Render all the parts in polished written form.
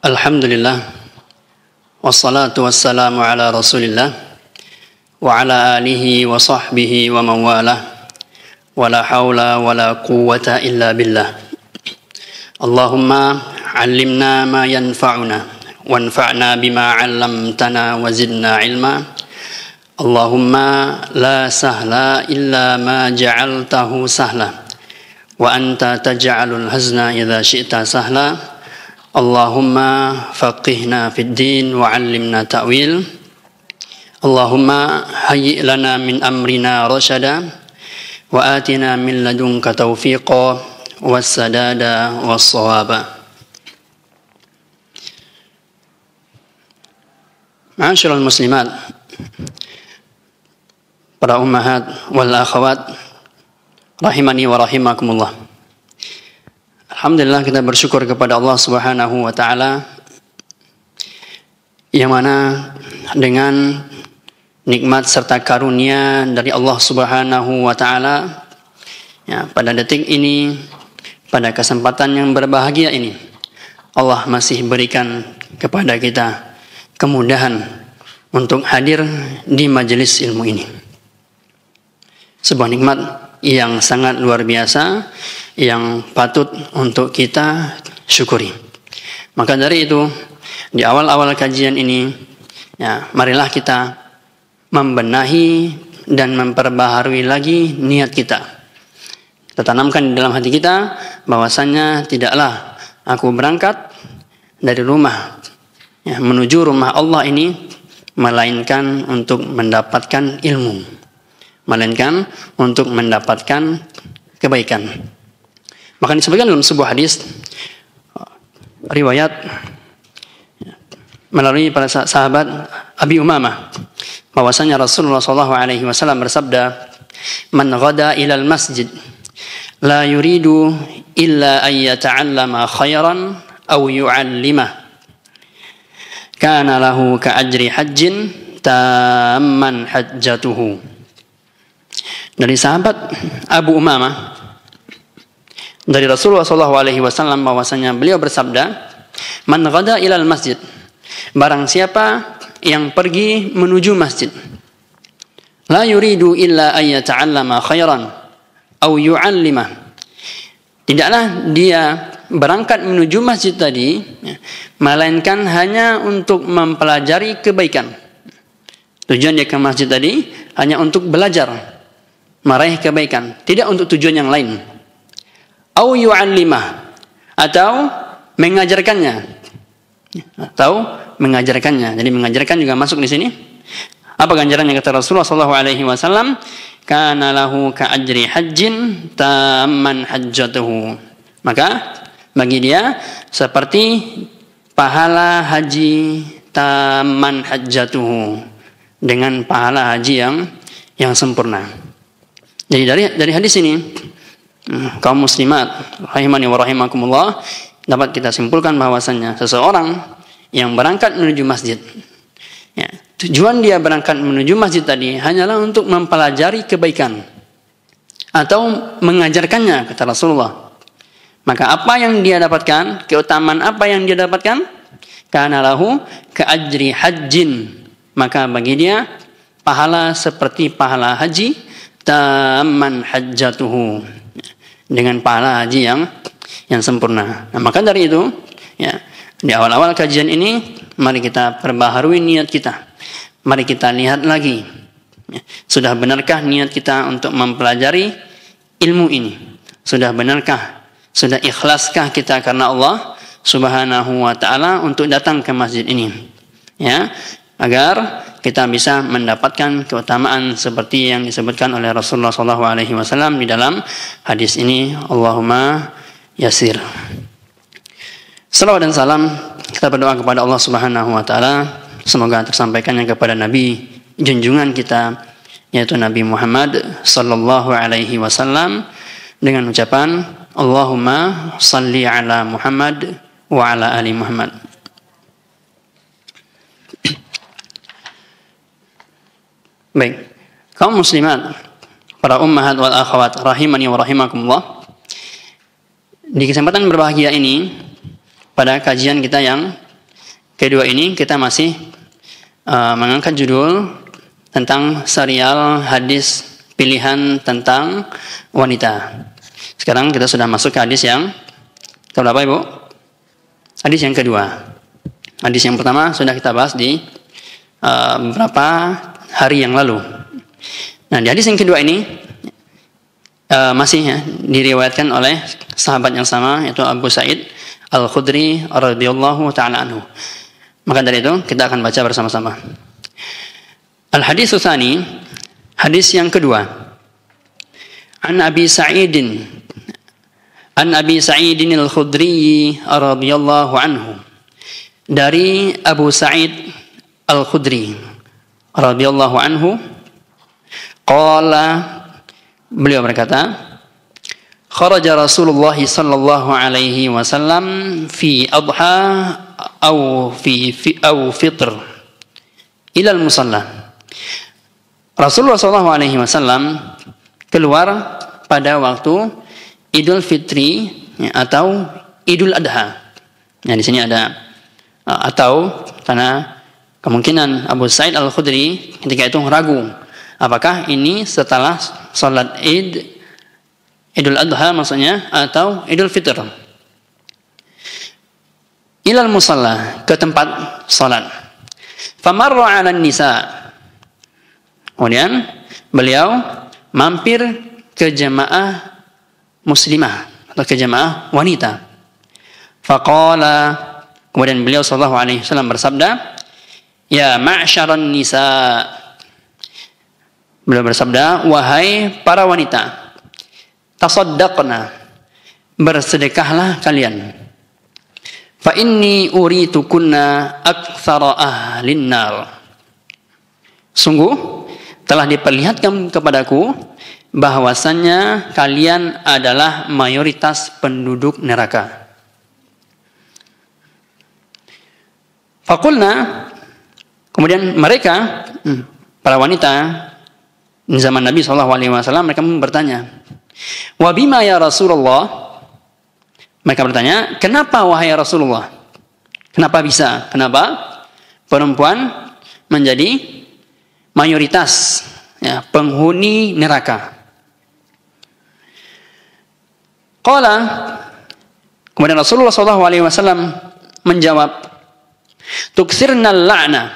Alhamdulillah, wassalatu wassalamu ala rasulillah wa ala alihi wa sahbihi wa man walah, wa la hawla wa la quwwata illa billah. Allahumma allimna ma yanfa'una wanfa'na bima 'allamtana wa zidna ilma. Allahumma la sahla illa ma ja'altahu sahla wa anta taj'alul hazna idza syi'ta sahla. Allahumma faqihna fid din wa 'allimna ta'wil. Allahumma hayyi' lana min amrina rasyada wa atina min ladunka taufiqa wassadada wassawaba. Ma'asyiral muslimat, para ummahat wal akhawat rahimani wa rahimakumullah. Alhamdulillah, kita bersyukur kepada Allah Subhanahu wa taala yang mana dengan nikmat serta karunia dari Allah Subhanahu wa taala, ya, pada detik ini, pada kesempatan yang berbahagia ini, Allah masih berikan kepada kita kemudahan untuk hadir di majelis ilmu ini. Sebuah nikmat yang sangat luar biasa, yang patut untuk kita syukuri. Maka dari itu, di awal-awal kajian ini, ya, marilah kita membenahi dan memperbaharui lagi niat kita. Kita tanamkan di dalam hati kita bahwasannya tidaklah aku berangkat dari rumah, ya, menuju rumah Allah ini melainkan untuk mendapatkan ilmu, melainkan untuk mendapatkan kebaikan. Maka disebutkan dalam sebuah hadis riwayat melalui para sahabat Abi Umamah bahwasanya Rasulullah SAW bersabda, "Man ghada ilal masjid la yuridu illa an yata'allama khairan aw yu'allimah kana lahu ka ajri hajjin tamman hajjatuhu." Dari sahabat Abu Umamah dari Rasulullah SAW bahwasanya beliau bersabda, "Man ghada ilal masjid," barang siapa yang pergi menuju masjid, la yuridu illa an yata'allama khairan aw yu'allimah, tidaklah dia berangkat menuju masjid tadi melainkan hanya untuk mempelajari kebaikan. Tujuan dia ke masjid tadi hanya untuk belajar, meraih kebaikan, tidak untuk tujuan yang lain. Au yu'allimah, atau mengajarkannya. Jadi mengajarkan juga masuk di sini. Apa ganjarannya kata Rasulullah SAW? Kana lahu ka ajri hajjin tamman hajjatuhu. Maka bagi dia seperti pahala haji tamman hajjatuhu, dengan pahala haji yang sempurna. Jadi dari hadis ini, kaum muslimat rahimani wa rahimakumullah, dapat kita simpulkan bahwasannya seseorang yang berangkat menuju masjid, ya, tujuan dia berangkat menuju masjid tadi hanyalah untuk mempelajari kebaikan atau mengajarkannya kata Rasulullah. Maka apa yang dia dapatkan, keutamaan apa yang dia dapatkan? Kana lahu ka ajri hajjin, maka bagi dia pahala seperti pahala haji tamman hajjatuhu, dengan pahala haji yang sempurna. Nah, maka dari itu, ya, di awal-awal kajian ini mari kita perbaharui niat kita. Mari kita lihat lagi, ya, sudah benarkah niat kita untuk mempelajari ilmu ini? Sudah benarkah, sudah ikhlaskah kita karena Allah Subhanahu wa taala untuk datang ke masjid ini? Ya, agar kita bisa mendapatkan keutamaan seperti yang disebutkan oleh Rasulullah SAW di dalam hadis ini. Allahumma yasir. Salawat dan salam kita berdoa kepada Allah Subhanahu wa taala, semoga tersampaikannya kepada Nabi junjungan kita, yaitu Nabi Muhammad sallallahu alaihi wasallam, dengan ucapan Allahumma salli ala Muhammad wa ala ali Muhammad. Baik, kaum muslimat, para ummahat wal akhawat rahimani wa rahimakumullah, di kesempatan berbahagia ini, pada kajian kita yang kedua ini kita masih mengangkat judul tentang serial hadis pilihan tentang wanita. Sekarang kita sudah masuk ke hadis yang keberapa, Ibu? Hadis yang kedua. Hadis yang pertama sudah kita bahas di beberapa hari yang lalu. Nah, di hadis yang kedua ini masih diriwayatkan oleh sahabat yang sama, yaitu Abu Sa'id Al-Khudri radhiyallahu taala anhu. Maka dari itu kita akan baca bersama-sama. Al-hadits tsani, hadis yang kedua. An Abi Sa'idin Al-Khudri radhiyallahu anhu. Dari Abu Sa'id Al-Khudri radhiyallahu anhu, qala, beliau berkata, kharaja Rasulullah sallallahu alaihi wasallam fi adha aw fitr ila al-musalla. Rasulullah sallallahu alaihi wasallam keluar pada waktu Idul Fitri atau Idul Adha. Nah, di sini ada atau, karena kemungkinan Abu Sa'id Al-Khudri ketika itu ragu apakah ini setelah salat Idul Adha maksudnya atau Idul Fitr. Ilal musalla, ke tempat salat. Famarra 'alan nisa. Kemudian beliau mampir ke jemaah muslimah atau ke jemaah wanita. Faqala, kemudian beliau sallallahu alaihi wasallam bersabda, ya ma'syaran nisa. Beliau bersabda, wahai para wanita, tasaddaqna, bersedekahlah kalian. Fa inni uritukunna aktsara ahlin nar. Sungguh telah diperlihatkan kepadaku bahwasannya kalian adalah mayoritas penduduk neraka. Faqulna, kemudian mereka, para wanita di zaman Nabi SAW, mereka bertanya, wa bima ya Rasulullah? Mereka bertanya, kenapa wahai Rasulullah? Kenapa bisa? Kenapa perempuan menjadi mayoritas penghuni neraka? Qala, kemudian Rasulullah SAW menjawab, tuksirnal la'na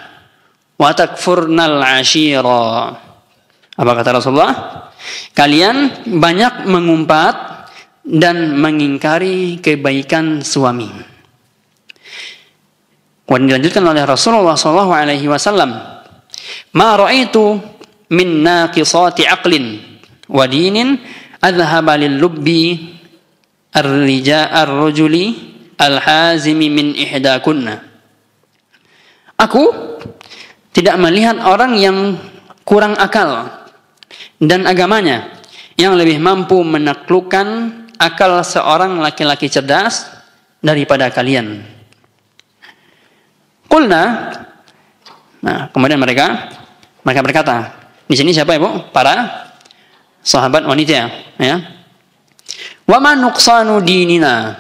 wa takfurnal ashira. Apa kata Rasulullah? Kalian banyak mengumpat dan mengingkari kebaikan suami. Kemudian dilanjutkan oleh Rasulullah SAW, ma ra'aitu min naqisati aqlin wa dinin adhhaba lil lubbi ar-rajuli al-hazimi min ihdakunna. Aku tidak melihat orang yang kurang akal dan agamanya yang lebih mampu menaklukkan akal seorang laki-laki cerdas daripada kalian. Qulna, nah kemudian mereka berkata, di sini siapa Ibu? Para sahabat wanita, ya. Wa ma nuqsanu dinina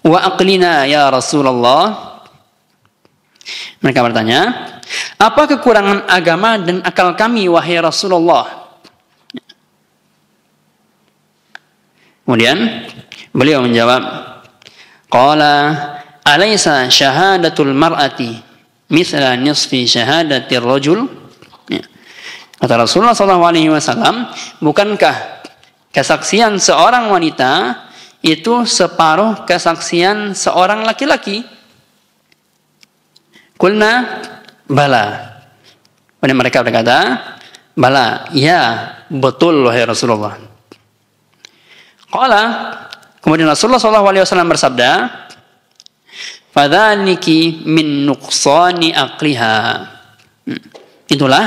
wa aqlina ya Rasulullah. Mereka bertanya, apa kekurangan agama dan akal kami wahai Rasulullah? Kemudian beliau menjawab, qala alaysa syahadatul mar'ati mithla nisfi syahadatir rajul? Kata Rasulullah SAW, bukankah kesaksian seorang wanita itu separuh kesaksian seorang laki-laki? Kulna bala. Kemudian mereka berkata, bala, ya betul wahai Rasulullah. Qala, kemudian Rasulullah SAW bersabda, fadzaliki min nuqsani aqliha. Itulah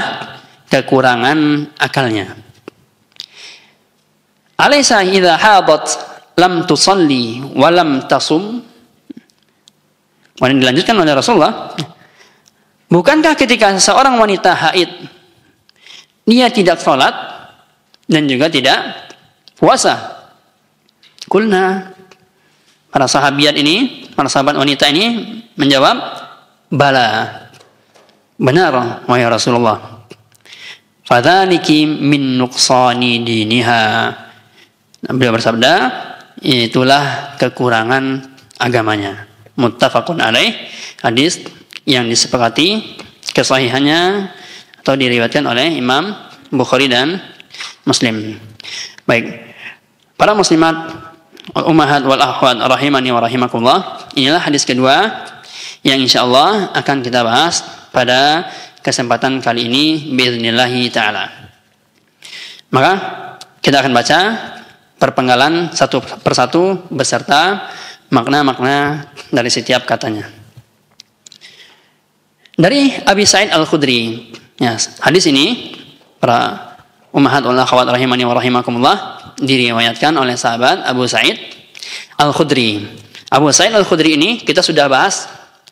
kekurangan akalnya. Alaysa idza hadat lam tusalli wa lam tasum. Kemudian dilanjutkan oleh Rasulullah, bukankah ketika seorang wanita haid dia tidak sholat dan juga tidak puasa? Kulna, para sahabat wanita ini menjawab, Bala, benar wahai Rasulullah. Fadzaliki min nuqsani diniha. Beliau bersabda, itulah kekurangan agamanya. Muttafaqun alaih, hadis yang disepakati kesahihannya atau diriwayatkan oleh Imam Bukhari dan Muslim. Baik, para muslimat, ummahat wal akhwat rahimani wa rahimakumullah. Inilah hadis kedua yang insyaallah akan kita bahas pada kesempatan kali ini biiznillah taala. Maka kita akan baca perpenggalan satu persatu beserta makna-makna dari setiap katanya. Dari Abi Sa'id Al-Khudri, ya, hadis ini para ummahat wal akhwat rahimani wa rahimakumullah diriwayatkan oleh sahabat Abu Sa'id Al-Khudri. Abu Sa'id Al-Khudri ini kita sudah bahas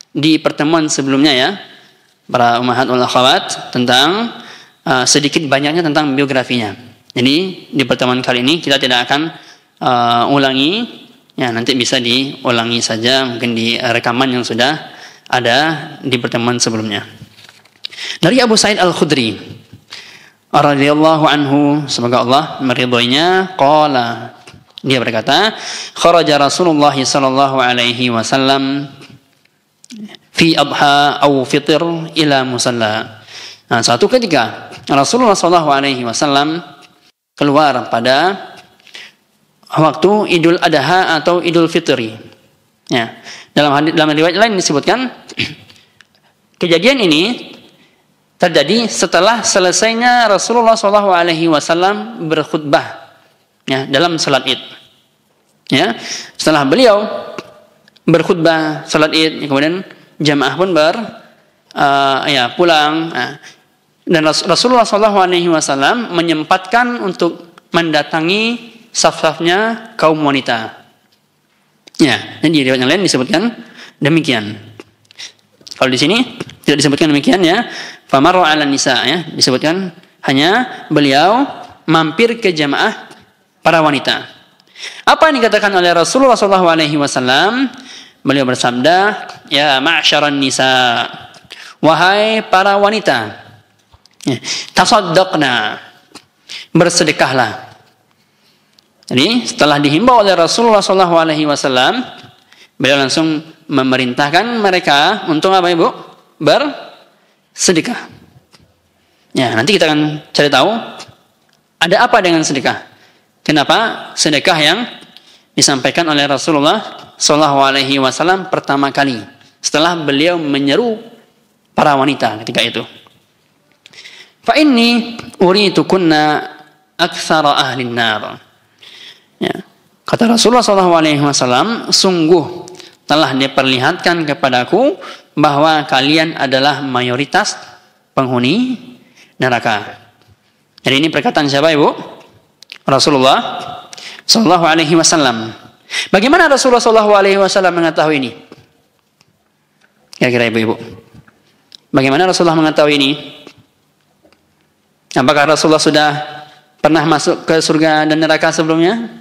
di pertemuan sebelumnya ya, para ummahat wal akhwat, tentang sedikit banyaknya tentang biografinya. Jadi di pertemuan kali ini kita tidak akan ulangi, ya nanti bisa diulangi saja mungkin di rekaman yang sudah ada di pertemuan sebelumnya. Dari Abu Sa'id Al-Khudri radhiyallahu anhu, semoga Allah meridhoinya, qala, dia berkata, kharaja Rasulullah sallallahu alaihi wasallam fi adha aw fitr ila musalla. Nah, suatu ketika Rasulullah sallallahu alaihi wasallam keluar pada waktu Idul Adha atau Idul Fitri. Ya, dalam riwayat lain disebutkan kejadian ini terjadi setelah selesainya Rasulullah SAW berkhutbah, ya, dalam salat Id. Ya, setelah beliau berkhutbah salat Id, kemudian jamaah pun pulang. Dan Rasulullah SAW menyempatkan untuk mendatangi saf-safnya kaum wanita. Ya, dan di riwayat yang lain disebutkan demikian. Kalau di sini tidak disebutkan demikian ya. Famarra 'ala nisa, ya, disebutkan hanya beliau mampir ke jamaah para wanita. Apa yang dikatakan oleh Rasulullah SAW? Beliau bersabda, ya ma'syaran nisa, wahai para wanita, tasaddaqna, bersedekahlah. Jadi setelah dihimbau oleh Rasulullah SAW, beliau langsung memerintahkan mereka untuk apa, Ibu? Bersedekah. Ya, nanti kita akan cari tahu ada apa dengan sedekah. Kenapa sedekah yang disampaikan oleh Rasulullah SAW pertama kali setelah beliau menyeru para wanita ketika itu. Fa inni uritukunna aktsara ahlin nar. Ya. Kata Rasulullah SAW, sungguh telah diperlihatkan kepadaku bahwa kalian adalah mayoritas penghuni neraka. Jadi ini perkataan siapa, Ibu? Rasulullah SAW. Bagaimana Rasulullah SAW mengetahui ini? Kira-kira Ibu-Ibu, bagaimana Rasulullah mengetahui ini? Apakah Rasulullah sudah pernah masuk ke surga dan neraka sebelumnya?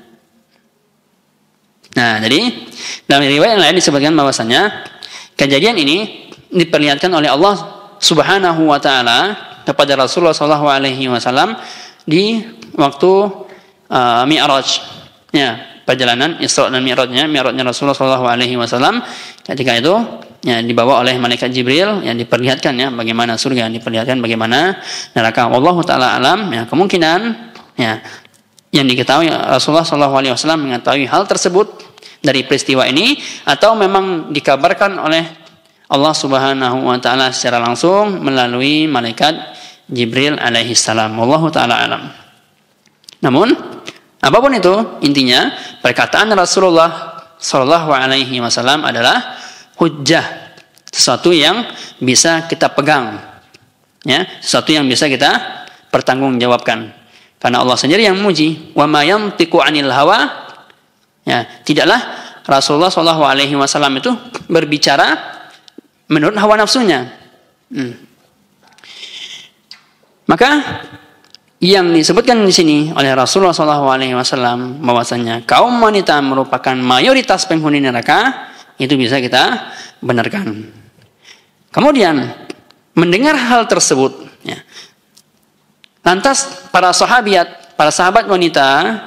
Nah, jadi dalam riwayat yang lain disebutkan bahwasanya kejadian ini diperlihatkan oleh Allah Subhanahu wa taala kepada Rasulullah SAW di waktu Mi'raj. Ya, perjalanan Isra dan Mi'rajnya Rasulullah SAW ketika itu ya dibawa oleh malaikat Jibril, yang diperlihatkan ya bagaimana surga, diperlihatkan bagaimana neraka. Wallahu taala alam, ya kemungkinan ya yang diketahui Rasulullah SAW mengetahui hal tersebut dari peristiwa ini, atau memang dikabarkan oleh Allah Subhanahu wa taala secara langsung melalui malaikat Jibril alaihi salam. Wallahu taala alam. Namun apapun itu, intinya perkataan Rasulullah sallallahu alaihi wasallam adalah hujjah, sesuatu yang bisa kita pegang, ya, sesuatu yang bisa kita pertanggungjawabkan. Karena Allah sendiri yang memuji, wa ma yantiqu 'anil hawa, ya, tidaklah Rasulullah sallallahu alaihi wasallam itu berbicara menurut hawa nafsunya. Maka yang disebutkan di sini oleh Rasulullah SAW bahwasanya kaum wanita merupakan mayoritas penghuni neraka, itu bisa kita benarkan. Kemudian mendengar hal tersebut, ya, lantas para sahabat wanita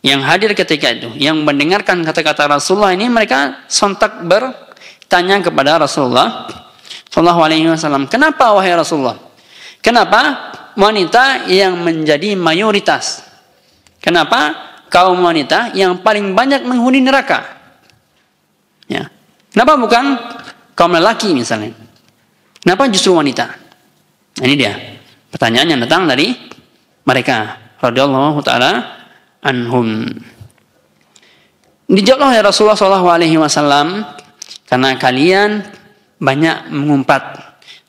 yang hadir ketika itu, yang mendengarkan kata-kata Rasulullah ini, mereka sontak bertanya kepada Rasulullah Shallallahu Alaihi Wasallam, kenapa wahai Rasulullah? Kenapa wanita yang menjadi mayoritas? Kenapa kaum wanita yang paling banyak menghuni neraka? Ya. Kenapa bukan kaum lelaki misalnya? Kenapa justru wanita? Nah, ini dia pertanyaan yang datang dari mereka radhiyallahu taala anhum. Dijawab oleh Rasulullah SAW, karena kalian banyak mengumpat,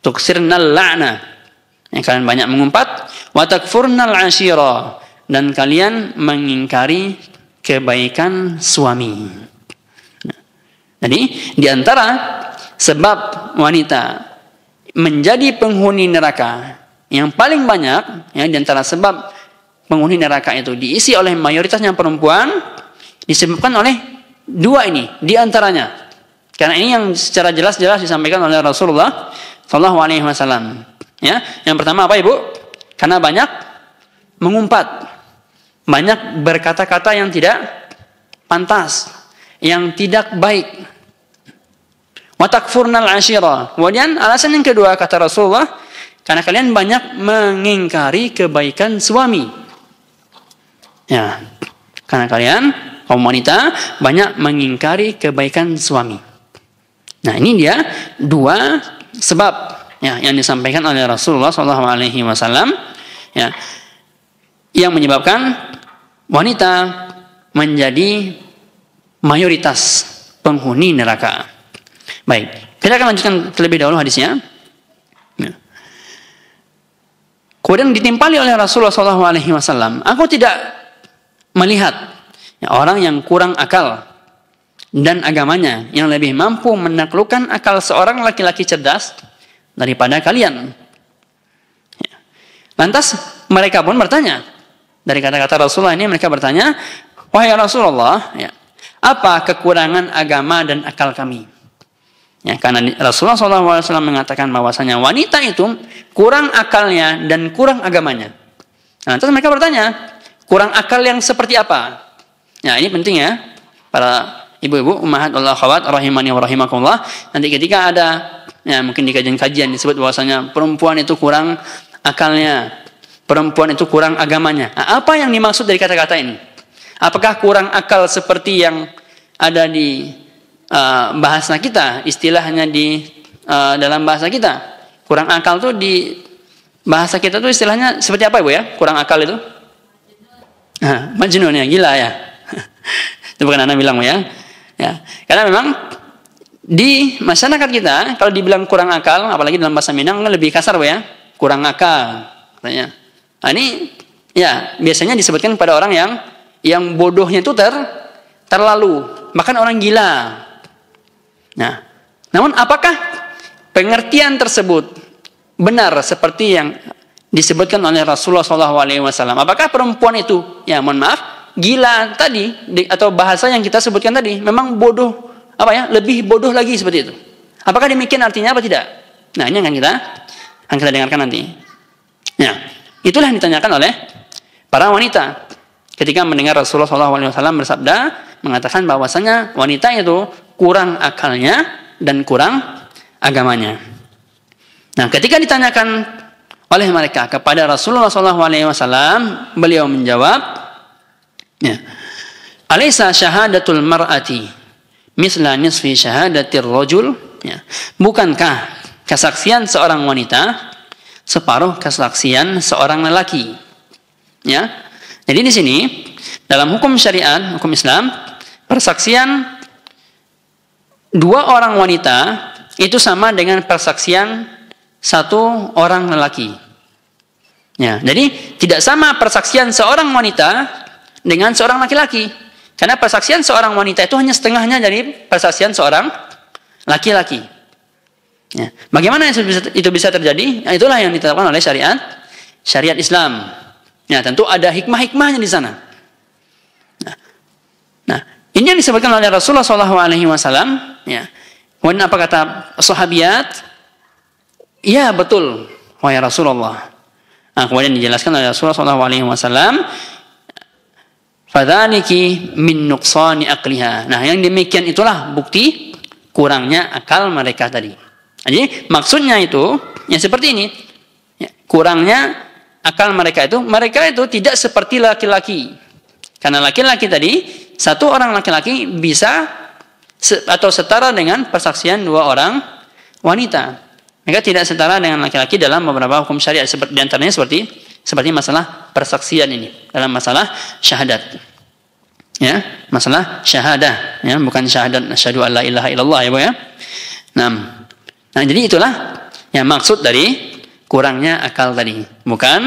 tuksirnal la'na, ya, kalian banyak mengumpat, wa takfurnal ashira, dan kalian mengingkari kebaikan suami. Nah, jadi di antara sebab wanita menjadi penghuni neraka yang paling banyak, ya, di antara sebab penghuni neraka itu diisi oleh mayoritasnya perempuan, disebabkan oleh dua ini di antaranya. Karena ini yang secara jelas-jelas disampaikan oleh Rasulullah Shallallahu Alaihi Wasallam. Ya, yang pertama apa, Ibu? Karena banyak mengumpat, banyak berkata-kata yang tidak pantas, yang tidak baik. Watakfurnal ashira. Kemudian alasan yang kedua kata Rasulullah, karena kalian banyak mengingkari kebaikan suami. Ya, karena kalian kaum wanita banyak mengingkari kebaikan suami. Nah, ini dia dua sebab, ya, yang disampaikan oleh Rasulullah SAW, ya, yang menyebabkan wanita menjadi mayoritas penghuni neraka. Baik, kita akan lanjutkan terlebih dahulu hadisnya. Ya. Kemudian ditimpali oleh Rasulullah SAW, aku tidak melihat, ya, orang yang kurang akal dan agamanya yang lebih mampu menaklukkan akal seorang laki-laki cerdas daripada kalian. Ya. Lantas mereka pun bertanya, dari kata-kata Rasulullah ini mereka bertanya, wahai Rasulullah, ya, apa kekurangan agama dan akal kami? Ya, karena Rasulullah SAW mengatakan bahwasanya wanita itu kurang akalnya dan kurang agamanya. Nah, terus mereka bertanya, kurang akal yang seperti apa? Nah, ini penting ya, para ibu-ibu, ummahat wal akhwat rahimani wa rahimakumullah. Nanti ketika ada, ya, mungkin di kajian-kajian disebut bahwasanya perempuan itu kurang akalnya, perempuan itu kurang agamanya. Nah, apa yang dimaksud dari kata-kata ini? Apakah kurang akal seperti yang ada di bahasa kita, istilahnya di dalam bahasa kita? Kurang akal tuh di bahasa kita tuh istilahnya seperti apa, Ibu, ya? Kurang akal itu? Majnun, ya, gila ya. Itu bukan anak bilang, ya. Ya, karena memang di masyarakat kita kalau dibilang kurang akal, apalagi dalam bahasa Minang lebih kasar, Bu, ya. Kurang akal katanya. Nah, ini ya biasanya disebutkan pada orang yang bodohnya itu terlalu, bahkan orang gila. Nah, namun apakah pengertian tersebut benar seperti yang disebutkan oleh Rasulullah SAW? Apakah perempuan itu, ya, mohon maaf, gila tadi, atau bahasa yang kita sebutkan tadi memang bodoh, apa ya, lebih bodoh lagi seperti itu? Apakah demikian artinya apa tidak? Nah, ini akan kita dengarkan nanti. Nah, itulah yang ditanyakan oleh para wanita ketika mendengar Rasulullah SAW bersabda, mengatakan bahwasanya wanita itu kurang akalnya dan kurang agamanya. Nah, ketika ditanyakan oleh mereka kepada Rasulullah SAW, beliau menjawab, ya, alaysa syahadatul mar'ati misla nisfi syahadatir rajul? Ya, bukankah kesaksian seorang wanita separuh kesaksian seorang lelaki? Ya, jadi di sini dalam hukum syariat, hukum Islam, persaksian dua orang wanita itu sama dengan persaksian satu orang lelaki. Ya, jadi tidak sama persaksian seorang wanita dengan seorang laki-laki. Karena persaksian seorang wanita itu hanya setengahnya dari persaksian seorang laki-laki. Ya, bagaimana itu bisa terjadi? Nah, itulah yang ditetapkan oleh syariat Islam. Ya, tentu ada hikmah-hikmahnya di sana. Nah, ini yang disebutkan oleh Rasulullah SAW. Ya. Kemudian apa kata sahabiat? iya betul, wahai Rasulullah. Nah, kemudian dijelaskan oleh Rasulullah SAW, fadzaliki min nuqsani aqliha. Nah, yang demikian itulah bukti kurangnya akal mereka tadi. Jadi maksudnya itu yang seperti ini, kurangnya akal mereka itu tidak seperti laki-laki. Karena laki-laki tadi, satu orang laki-laki bisa atau setara dengan persaksian dua orang wanita. Mereka tidak setara dengan laki-laki dalam beberapa hukum syariat. Di antaranya seperti masalah persaksian ini, dalam masalah syahadat. Ya, masalah syahadah, ya, bukan syahadat asyhadu alla ilaha illallah ya, Bu ya. Nah, jadi itulah yang maksud dari kurangnya akal tadi. Bukan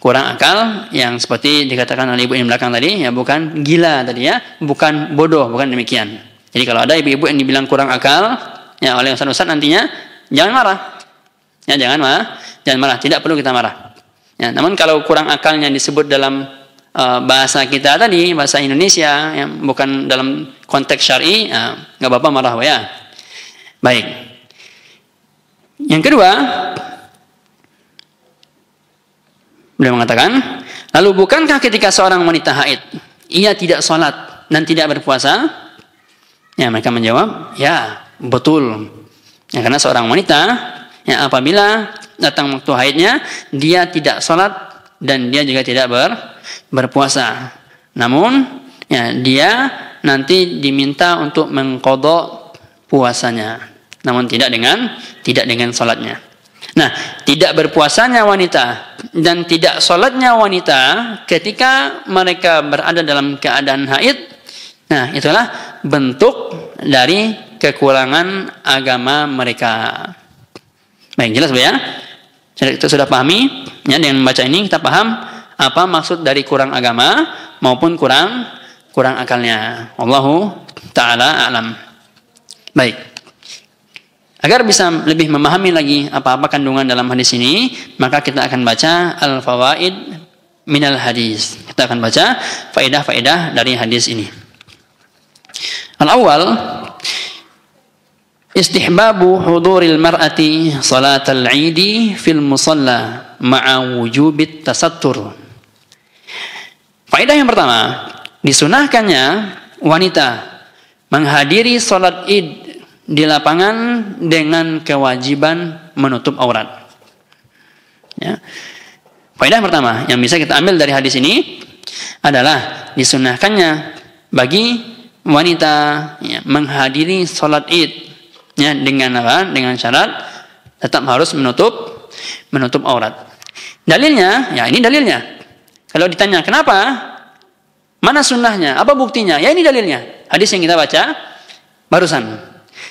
kurang akal yang seperti dikatakan oleh ibu yang belakang tadi, ya, bukan gila tadi ya, bukan bodoh, bukan demikian. Jadi kalau ada ibu-ibu yang dibilang kurang akal ya oleh ustaz-ustaz nantinya, jangan marah. Ya, jangan marah, tidak perlu kita marah. Ya, namun kalau kurang akalnya disebut dalam bahasa kita tadi, bahasa Indonesia, yang bukan dalam konteks syar'i, nggak apa-apa marah ya. Baik. Yang kedua, beliau mengatakan, lalu bukankah ketika seorang wanita haid, ia tidak sholat dan tidak berpuasa? Ya, mereka menjawab, ya betul. Ya, karena seorang wanita, ya, apabila datang waktu haidnya, dia tidak sholat dan dia juga tidak berpuasa. Namun, ya, dia nanti diminta untuk mengqadha puasanya, namun tidak dengan sholatnya. Nah, tidak berpuasanya wanita dan tidak sholatnya wanita ketika mereka berada dalam keadaan haid, nah itulah bentuk dari kekurangan agama mereka. Baik, jelas Bu ya? Kita sudah pahami ya, dengan membaca ini kita paham apa maksud dari kurang agama maupun kurang akalnya. Wallahu taala alam. Baik. Agar bisa lebih memahami lagi apa-apa kandungan dalam hadis ini, maka kita akan baca al-fawaid minal hadis. Kita akan baca faedah-faedah dari hadis ini. Al-awwal, istihbabu huduril mar'ati salatal 'idi fil musalla ma'a wujubit tasattur. Faedah yang pertama, disunahkannya wanita menghadiri salat Id di lapangan dengan kewajiban menutup aurat. Ya. Faedah yang pertama yang bisa kita ambil dari hadis ini adalah disunahkannya bagi wanita ya, menghadiri salat Id ya, dengan apa? Dengan syarat tetap harus menutup aurat. Dalilnya, ya ini dalilnya. Kalau ditanya kenapa, mana sunnahnya, apa buktinya? Ya ini dalilnya. Hadis yang kita baca barusan.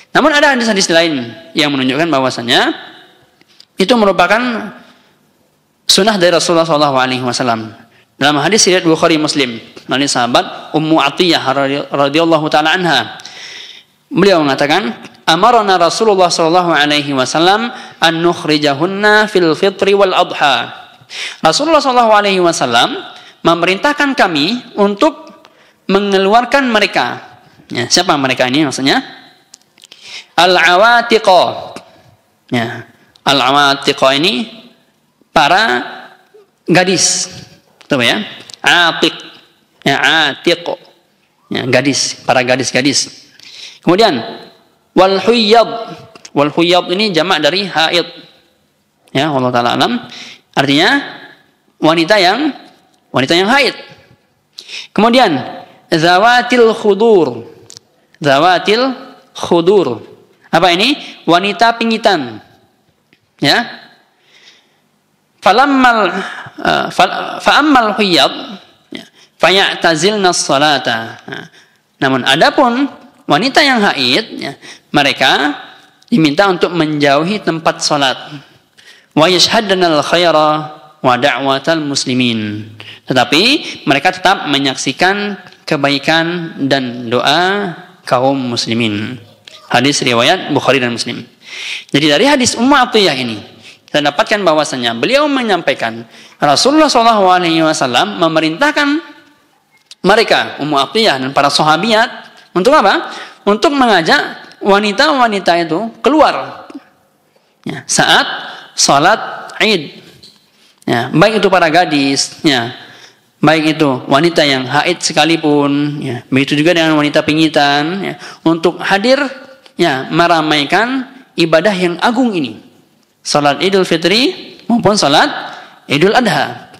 Namun ada hadis-hadis lain yang menunjukkan bahwasannya itu merupakan sunnah dari Rasulullah SAW. Dalam hadis riwayat Bukhari Muslim dari sahabat Ummu Atiyah radhiyallahu taala anha, beliau mengatakan, amarna Rasulullah SAW an nukhrijahunna fil fitri wal adha. Rasulullah SAW memerintahkan kami untuk mengeluarkan mereka. Ya, siapa mereka ini maksudnya? Al-awatiqo. Ya, al-awatiqo ini para gadis. Tahu ya? Atiq. Ya, atiqo. Ya, gadis, para gadis-gadis. Kemudian wal huyyad. Wal huyyad ini jamak dari haid. Ya, Allah taala alam. Artinya wanita yang haid. Kemudian zawatil khudur. Zawatil khudur. Apa ini? Wanita pingitan. Ya. Fa'ammal huyyad fayatazilna as-salata. Namun adapun wanita yang haid ya, mereka diminta untuk menjauhi tempat salat. Wa yashhadna al-khaira wa da'watal muslimin. Tetapi mereka tetap menyaksikan kebaikan dan doa kaum muslimin. Hadis riwayat Bukhari dan Muslim. Jadi dari hadis Ummu Atiyah ini kita dapatkan bahwasannya beliau menyampaikan Rasulullah SAW memerintahkan mereka Ummu Atiyah dan para sahabiat untuk apa? Untuk mengajak wanita-wanita itu keluar ya, saat salat Id. Ya, baik itu para gadis, ya, baik itu wanita yang haid sekalipun, ya, begitu juga dengan wanita pingitan, ya, untuk hadir, ya, meramaikan ibadah yang agung ini, salat Idul Fitri maupun salat Idul Adha.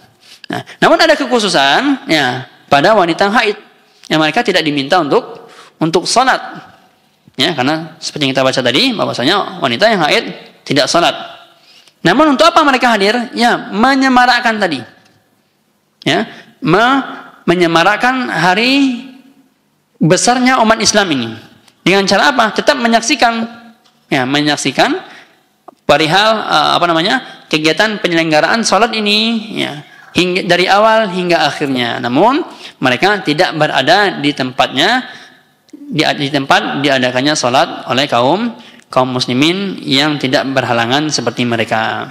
Nah, namun ada kekhususan, ya, pada wanita haid, yang mereka tidak diminta untuk salat, ya, karena seperti yang kita baca tadi, bahwasanya wanita yang haid tidak salat. Namun untuk apa mereka hadir? Ya, menyemarakkan tadi, ya, menyemarakkan hari besarnya umat Islam ini. Dengan cara apa? Tetap menyaksikan, ya, menyaksikan perihal kegiatan penyelenggaraan salat ini, ya, hingga dari awal hingga akhirnya. Namun mereka tidak berada di tempatnya, di tempat diadakannya salat oleh kaum muslimin yang tidak berhalangan seperti mereka.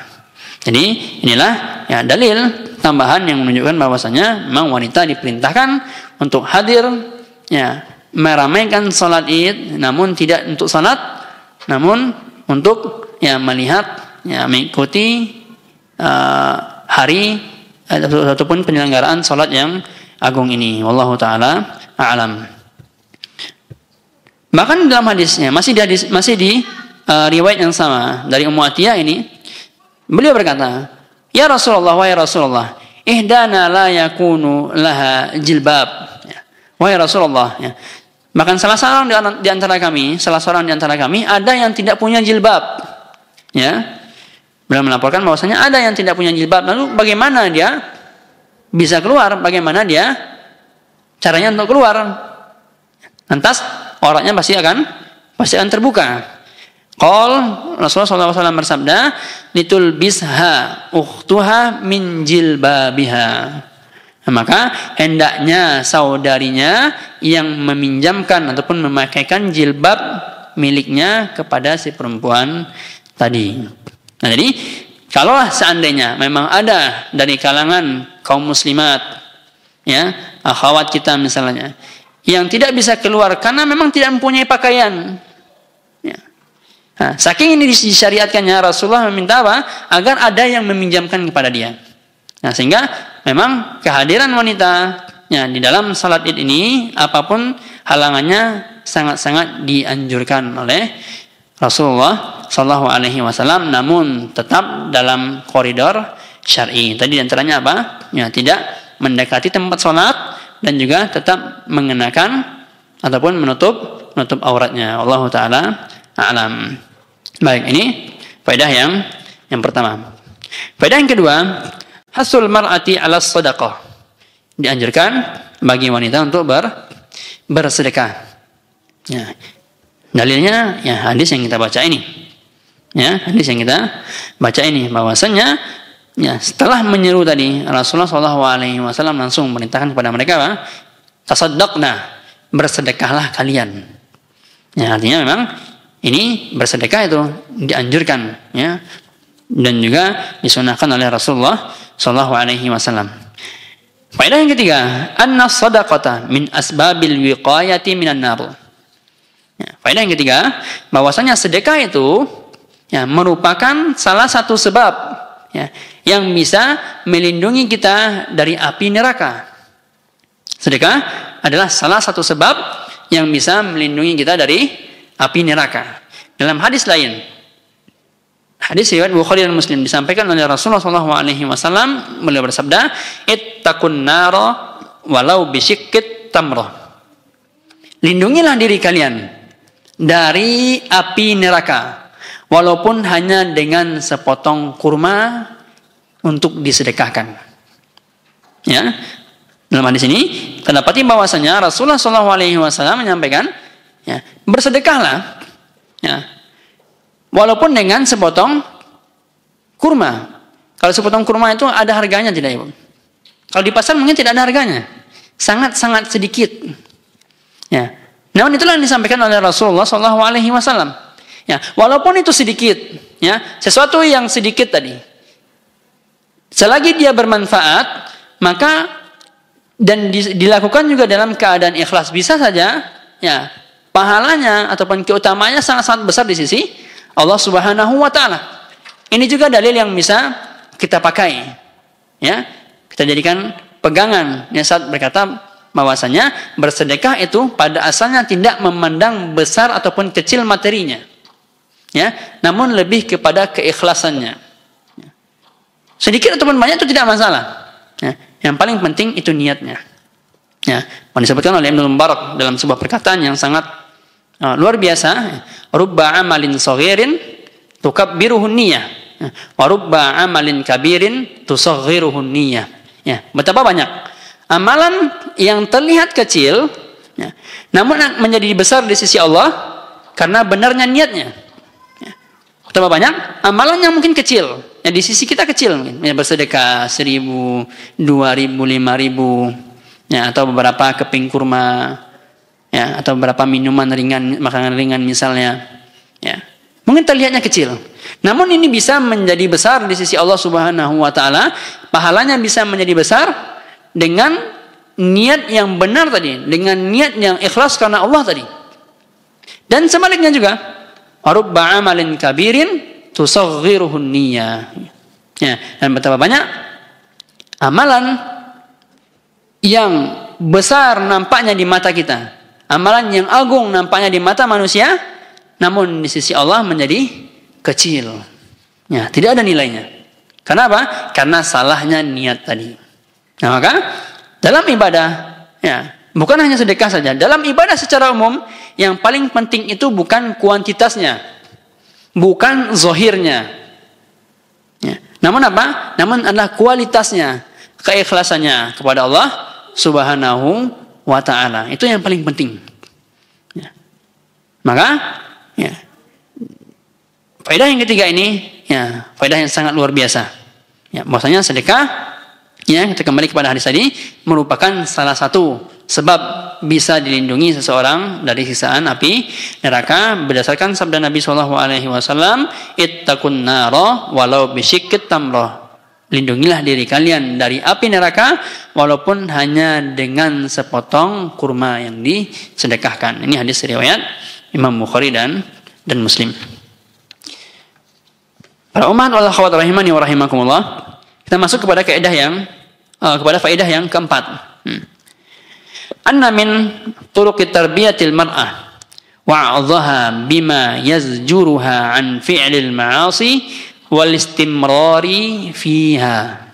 Jadi inilah, ya, dalil tambahan yang menunjukkan bahwasanya memang wanita diperintahkan untuk hadir, ya, meramaikan salat Id, namun tidak untuk salat, namun untuk, ya, melihat, ya, mengikuti hari ataupun penyelenggaraan salat yang agung ini. Wallahu taala a'lam. Bahkan dalam hadisnya masih di riwayat yang sama dari Ummu Atiyah ini, beliau berkata, "Ya Rasulullah, wahai Rasulullah, ihdana la yakunu laha jilbab." Ya, wahai Rasulullah, ya. Bahkan salah seorang di antara kami ada yang tidak punya jilbab. Ya. Beliau melaporkan bahwasanya ada yang tidak punya jilbab. Lalu bagaimana dia bisa keluar? Bagaimana dia caranya untuk keluar? Lantas auratnya pasti akan terbuka. Qol Rasulullah SAW bersabda, "Litul bisha ukhtuha min jilbabiha." Nah, maka hendaknya saudarinya yang meminjamkan ataupun memakaikan jilbab miliknya kepada si perempuan tadi. Nah, jadi kalau seandainya memang ada dari kalangan kaum muslimat, ya, akhwat kita misalnya, yang tidak bisa keluar karena memang tidak mempunyai pakaian, ya. Nah, saking ini disyariatkannya, Rasulullah meminta apa? Agar ada yang meminjamkan kepada dia. Nah, sehingga memang kehadiran wanita, ya, di dalam salat Id ini, apapun halangannya, sangat-sangat dianjurkan oleh Rasulullah Shallallahu Alaihi Wasallam, namun tetap dalam koridor syar'i. Tadi diantaranya apa? Ya, tidak mendekati tempat sholat dan juga tetap mengenakan ataupun menutup auratnya. Allah Taala a'lam. Baik, ini faedah yang pertama. Faedah yang kedua, hasul mar'ati 'ala shadaqah. Dianjurkan bagi wanita untuk bersedekah. Ya. Dalilnya, ya, hadis yang kita baca ini. Ya, hadis yang kita baca ini bahwasanya, ya, setelah menyeru tadi Rasulullah SAW langsung memerintahkan kepada mereka, tasaddaqna, bersedekahlah kalian. Ya, artinya memang ini bersedekah itu dianjurkan, ya, dan juga disunahkan oleh Rasulullah SAW. Faedah yang ketiga, anna sadaqata min asbabil wiqayati minan nar. Ya, faedah yang ketiga, bahwasanya sedekah itu, ya, merupakan salah satu sebab, ya, yang bisa melindungi kita dari api neraka. Sedekah adalah salah satu sebab yang bisa melindungi kita dari api neraka. Dalam hadis lain, hadis riwayat Bukhari dan Muslim, disampaikan oleh Rasulullah SAW, beliau bersabda, "Ittaqun nara walau bisyiqqit tamrah." Lindungilah diri kalian dari api neraka, walaupun hanya dengan sepotong kurma untuk disedekahkan. Ya, dalam hadis ini terdapati bahwasanya Rasulullah SAW menyampaikan, ya, bersedekahlah, ya, walaupun dengan sepotong kurma. Kalau sepotong kurma itu ada harganya tidak, Ibu? Kalau di pasar mungkin tidak ada harganya, sangat-sangat sedikit. Ya, namun itulah yang disampaikan oleh Rasulullah SAW. Ya, walaupun itu sedikit, ya, sesuatu yang sedikit tadi, selagi dia bermanfaat, maka dan dilakukan juga dalam keadaan ikhlas, bisa saja, ya, pahalanya ataupun keutamanya sangat-sangat besar di sisi Allah Subhanahu wa taala. Ini juga dalil yang bisa kita pakai. Ya, kita jadikan pegangan. Ya, saat berkata bahwasanya bersedekah itu pada asalnya tidak memandang besar ataupun kecil materinya. Ya, namun lebih kepada keikhlasannya. Sedikit ataupun banyak itu tidak masalah. Ya, yang paling penting itu niatnya. Ya, disebutkan oleh Ibnu Mubarak dalam sebuah perkataan yang sangat luar biasa. Rubba amalin saghirin tukabbiruhun niyah, wa rubba amalin kabirin tusaghiruhun niyah. Ya, betapa banyak amalan yang terlihat kecil, ya, namun menjadi besar di sisi Allah karena benarnya niatnya. Ya, betapa banyak amalan yang mungkin kecil, ya, di sisi kita kecil mungkin, ya, bersedekah 1.000, 2.000, 5.000. Ya, atau beberapa keping kurma, ya, atau beberapa minuman ringan, makanan ringan misalnya, ya, mungkin terlihatnya kecil, namun ini bisa menjadi besar di sisi Allah Subhanahu wa taala. Pahalanya bisa menjadi besar dengan niat yang benar tadi, dengan niat yang ikhlas karena Allah tadi. Dan sebaliknya juga, rubba amalin kabirin tusaghiruhun niyah. Ya, dan betapa banyak amalan yang besar nampaknya di mata kita, amalan yang agung nampaknya di mata manusia, namun di sisi Allah menjadi kecil. Ya, tidak ada nilainya. Kenapa? Karena salahnya niat tadi. Nah, maka dalam ibadah, ya, bukan hanya sedekah saja. Dalam ibadah secara umum, yang paling penting itu bukan kuantitasnya, bukan zahirnya. Ya. Namun apa? Namun adalah kualitasnya, keikhlasannya kepada Allah Subhanahu wa ta'ala. Itu yang paling penting. Ya. Maka, ya, faedah yang ketiga ini, ya, faedah yang sangat luar biasa. Ya, bahwasanya sedekah, ya, kita kembali kepada hadis tadi, merupakan salah satu sebab bisa dilindungi seseorang dari siksaan api neraka berdasarkan sabda Nabi SAW, ittaqun nara walau bisyikit tamrah. Lindungilah diri kalian dari api neraka walaupun hanya dengan sepotong kurma yang disedekahkan. Ini hadis riwayat Imam Bukhari dan Muslim. Para umat wal akhwat rahimani wa rahimakumullah, kita masuk kepada faedah yang keempat. Anna min turuqit tarbiyatil mar'ah wa'adhaha bima yazjuruha an fi'lil ma'asi wal istimrari fiha.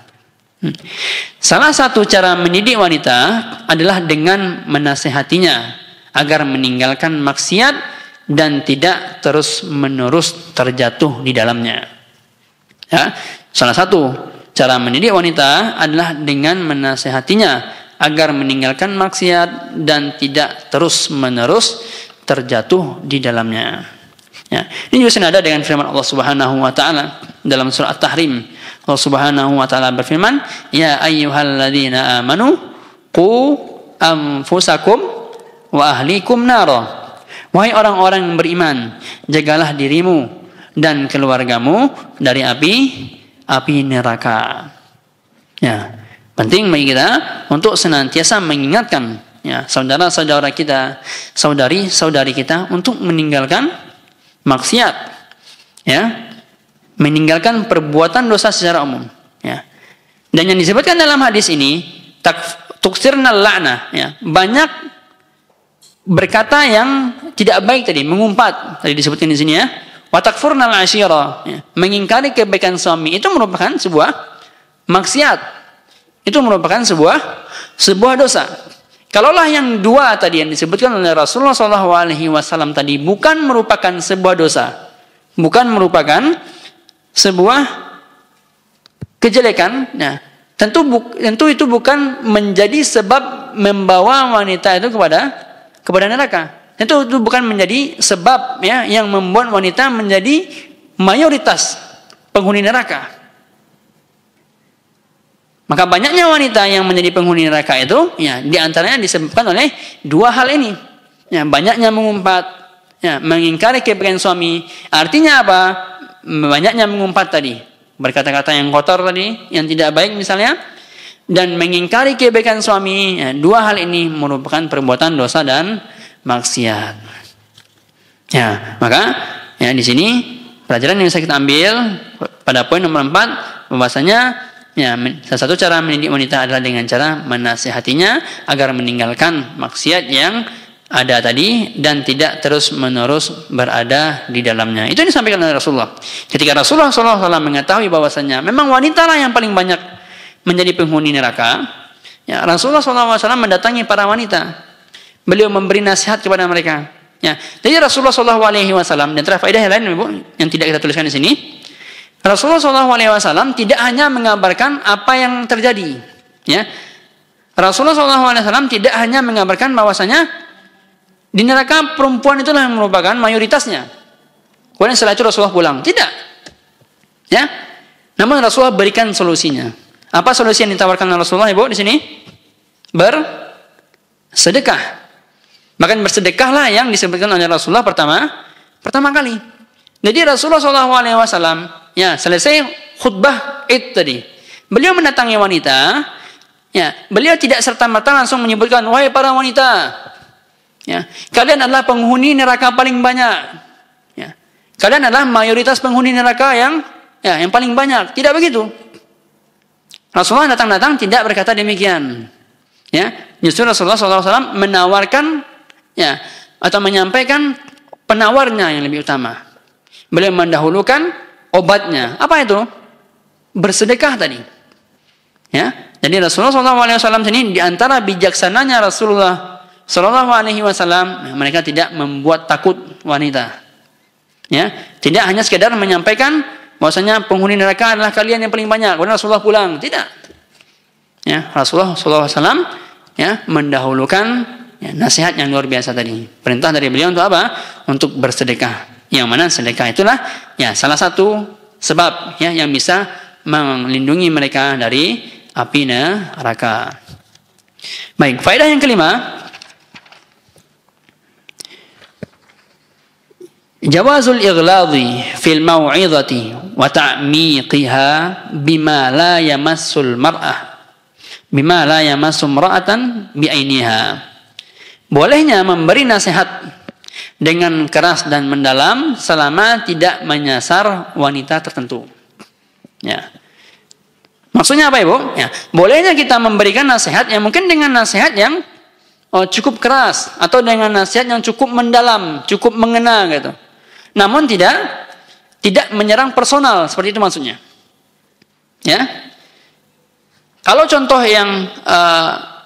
Salah satu cara mendidik wanita adalah dengan menasehatinya agar meninggalkan maksiat dan tidak terus-menerus terjatuh di dalamnya. Ya, salah satu cara mendidik wanita adalah dengan menasehatinya agar meninggalkan maksiat dan tidak terus-menerus terjatuh di dalamnya. Ya, ini juga senada dengan firman Allah Subhanahu wa taala dalam surah At-Tahrim. Allah Subhanahu wa taala berfirman, "Ya ayyuhalladzina amanu qu anfusakum wa ahlikum nara." Wahai orang-orang yang beriman, jagalah dirimu dan keluargamu dari api neraka. Ya, penting bagi kita untuk senantiasa mengingatkan, ya, saudara-saudara kita, saudari-saudari kita untuk meninggalkan maksiat, ya, meninggalkan perbuatan dosa secara umum, ya. Dan yang disebutkan dalam hadis ini, tuksirnal la'nah, ya, banyak berkata yang tidak baik tadi, mengumpat tadi disebutkan di sini, ya. Wa takfurnal ashira, ya, mengingkari kebaikan suami itu merupakan sebuah maksiat. Itu merupakan sebuah dosa. Kalaulah yang dua tadi yang disebutkan oleh Rasulullah SAW tadi bukan merupakan sebuah dosa, bukan merupakan sebuah kejelekan, nah, tentu itu bukan menjadi sebab membawa wanita itu kepada neraka. Tentu itu bukan menjadi sebab, ya, yang membuat wanita menjadi mayoritas penghuni neraka. Maka banyaknya wanita yang menjadi penghuni neraka itu, ya, diantaranya disebabkan oleh dua hal ini. Ya, banyaknya mengumpat, ya, mengingkari kebaikan suami. Artinya apa? Banyaknya mengumpat tadi, berkata-kata yang kotor tadi, yang tidak baik misalnya, dan mengingkari kebaikan suami. Ya, dua hal ini merupakan perbuatan dosa dan maksiat. Ya, maka, ya, di sini pelajaran yang bisa kita ambil Pada poin nomor 4, bahwasanya ya, salah satu cara mendidik wanita adalah dengan cara menasihatinya agar meninggalkan maksiat yang ada tadi dan tidak terus-menerus berada di dalamnya. Itu yang disampaikan oleh Rasulullah. Ketika Rasulullah SAW mengetahui bahwasanya memang wanita lah yang paling banyak menjadi penghuni neraka, ya, Rasulullah SAW mendatangi para wanita. Beliau memberi nasihat kepada mereka. Ya, jadi Rasulullah SAW, dan terfaedah lain Ibu yang tidak kita tuliskan di sini. Rasulullah SAW tidak hanya mengabarkan apa yang terjadi. Ya, Rasulullah SAW tidak hanya mengabarkan bahwasanya di neraka perempuan itulah yang merupakan mayoritasnya. Kemudian setelah itu Rasulullah pulang. Tidak. Ya. Namun Rasulullah berikan solusinya. Apa solusi yang ditawarkan oleh Rasulullah Ibu di sini? Bersedekah. Bahkan bersedekahlah yang disebutkan oleh Rasulullah pertama kali. Jadi Rasulullah SAW ya, selesai khutbah Id tadi. Beliau mendatangi wanita, ya, beliau tidak serta-merta langsung menyebutkan, wahai para wanita, ya, kalian adalah penghuni neraka paling banyak. Ya. Kalian adalah mayoritas penghuni neraka yang paling banyak. Tidak begitu. Rasulullah datang tidak berkata demikian. Ya, justru Rasulullah SAW menawarkan, ya, atau menyampaikan penawarnya yang lebih utama. Beliau mendahulukan obatnya. Apa itu? Bersedekah tadi. Ya, jadi Rasulullah SAW ini diantara bijaksananya Rasulullah Sallallahu Alaihi Wasallam, mereka tidak membuat takut wanita. Ya, tidak hanya sekedar menyampaikan bahwasanya penghuni neraka adalah kalian yang paling banyak. Kemudian Rasulullah pulang, tidak. Ya, Rasulullah SAW ya mendahulukan nasihat yang luar biasa tadi. Perintah dari beliau untuk apa? Untuk bersedekah. Yang mana sedekah itulah ya salah satu sebab ya yang bisa melindungi mereka dari api neraka. Baik, faedah yang kelima. Jawazul ighladi fil mau'izati wa ta'miqiha bima la yamassul mar'ah bima la yamassu imra'atan bi'ainiha. Bolehnya memberi nasihat dengan keras dan mendalam selama tidak menyasar wanita tertentu. Ya. Maksudnya apa Ibu? Ya, bolehnya kita memberikan nasihat yang mungkin dengan nasihat yang cukup keras atau dengan nasihat yang cukup mendalam, cukup mengena gitu. Namun tidak menyerang personal, seperti itu maksudnya. Ya. Kalau contoh yang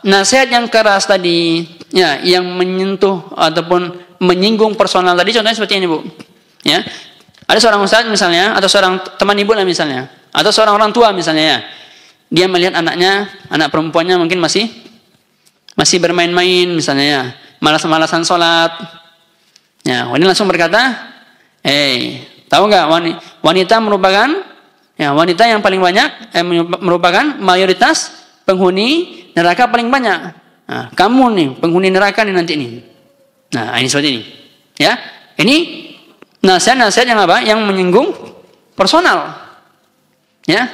nasihat yang keras tadi, ya, yang menyentuh ataupun menyinggung personal tadi, contohnya seperti ini Bu. Ya. Ada seorang ustaz misalnya, atau seorang teman ibu lah misalnya, atau seorang orang tua misalnya ya. Dia melihat anaknya, anak perempuannya mungkin masih bermain-main misalnya ya, malas-malasan sholat. Ya, ini langsung berkata, tahu nggak wanita merupakan wanita yang paling banyak merupakan mayoritas penghuni neraka paling banyak. Nah, kamu nih penghuni neraka nih nanti nih. Nah, ini seperti ini. Ya, ini nasihat-nasihat yang apa? Yang menyinggung personal. Ya,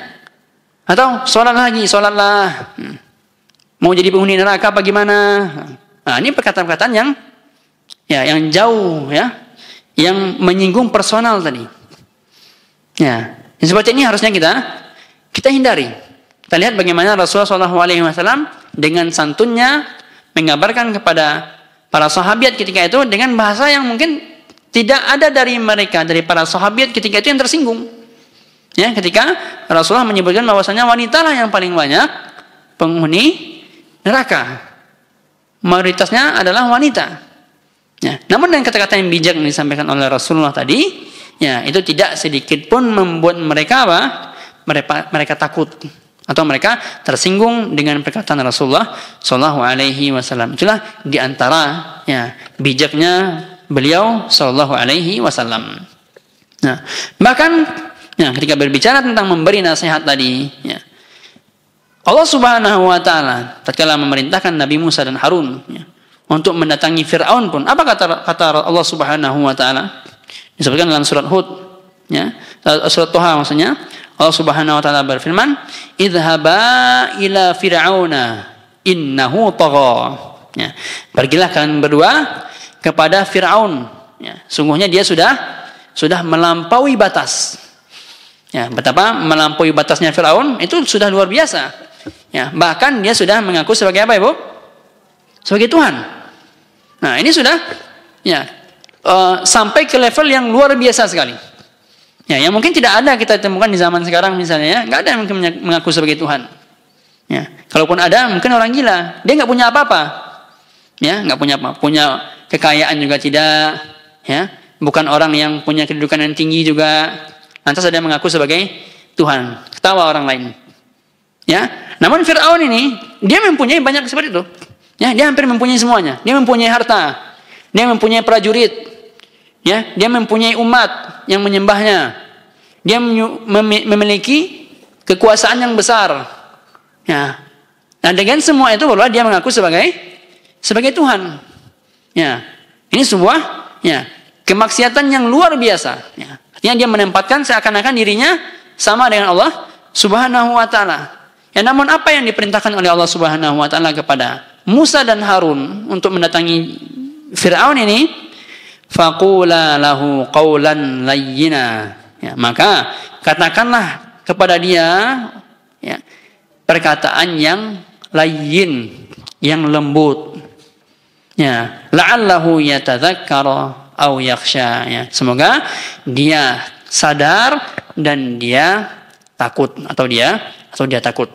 atau sholatlah. Mau jadi penghuni neraka apa gimana? Nah, ini perkataan-perkataan yang jauh ya. Yang menyinggung personal tadi. Ya, yang seperti ini harusnya kita hindari. Kita lihat bagaimana Rasulullah SAW dengan santunnya mengabarkan kepada para sahabat ketika itu dengan bahasa yang mungkin tidak ada dari mereka, dari para sahabat ketika itu yang tersinggung. Ya, ketika Rasulullah menyebutkan bahwasanya wanita lah yang paling banyak penghuni neraka. Mayoritasnya adalah wanita. Ya, namun dengan kata-kata yang bijak yang disampaikan oleh Rasulullah tadi, ya, itu tidak sedikit pun membuat mereka apa? Mereka takut atau mereka tersinggung dengan perkataan Rasulullah Shallallahu Alaihi Wasallam. Itulah diantara ya bijaknya beliau Shallallahu Alaihi Wasallam. Nah, bahkan ya, ketika berbicara tentang memberi nasihat tadi, ya, Allah Subhanahu Wa Taala tatkala memerintahkan Nabi Musa dan Harun ya, untuk mendatangi Fir'aun pun, apa kata Allah Subhanahu Wa Taala? Disebutkan dalam surat Hud, ya, surat Toha maksudnya. Allah Subhanahu Wa Taala berfirman, "Idhaba ila Fir'auna innahu tagha." Ya, pergilah kalian berdua kepada Fir'aun. Ya, sungguhnya dia sudah melampaui batas. Ya, betapa melampaui batasnya Firaun itu sudah luar biasa. Ya, bahkan dia sudah mengaku sebagai apa, Ibu? Sebagai Tuhan. Nah, ini sudah ya sampai ke level yang luar biasa sekali. Ya, yang mungkin tidak ada kita temukan di zaman sekarang misalnya, ya, nggak ada yang mungkin mengaku sebagai Tuhan. Ya, kalaupun ada, mungkin orang gila. Dia nggak punya apa-apa. Ya, nggak punya apa, punya kekayaan juga tidak. Ya, bukan orang yang punya kedudukan yang tinggi juga. Lantas ada yang mengaku sebagai Tuhan, ketawa orang lain. Ya, namun Fir'aun ini dia mempunyai banyak seperti itu. Ya, dia hampir mempunyai semuanya. Dia mempunyai harta, dia mempunyai prajurit, ya, dia mempunyai umat yang menyembahnya. Dia memiliki kekuasaan yang besar. Ya, nah dengan semua itu barulah dia mengaku sebagai Tuhan. Ya, ini sebuah ya kemaksiatan yang luar biasa. Ya. Artinya dia menempatkan seakan-akan dirinya sama dengan Allah Subhanahu wa taala. Ya, namun apa yang diperintahkan oleh Allah Subhanahu wa taala kepada Musa dan Harun untuk mendatangi Fir'aun ini, faqula lahu qawlan layyina. Ya, maka katakanlah kepada dia ya, perkataan yang layyin, yang lembut. Ya, la'allahu yatadzakkara au yakhsha, ya. Semoga dia sadar dan dia takut atau dia takut.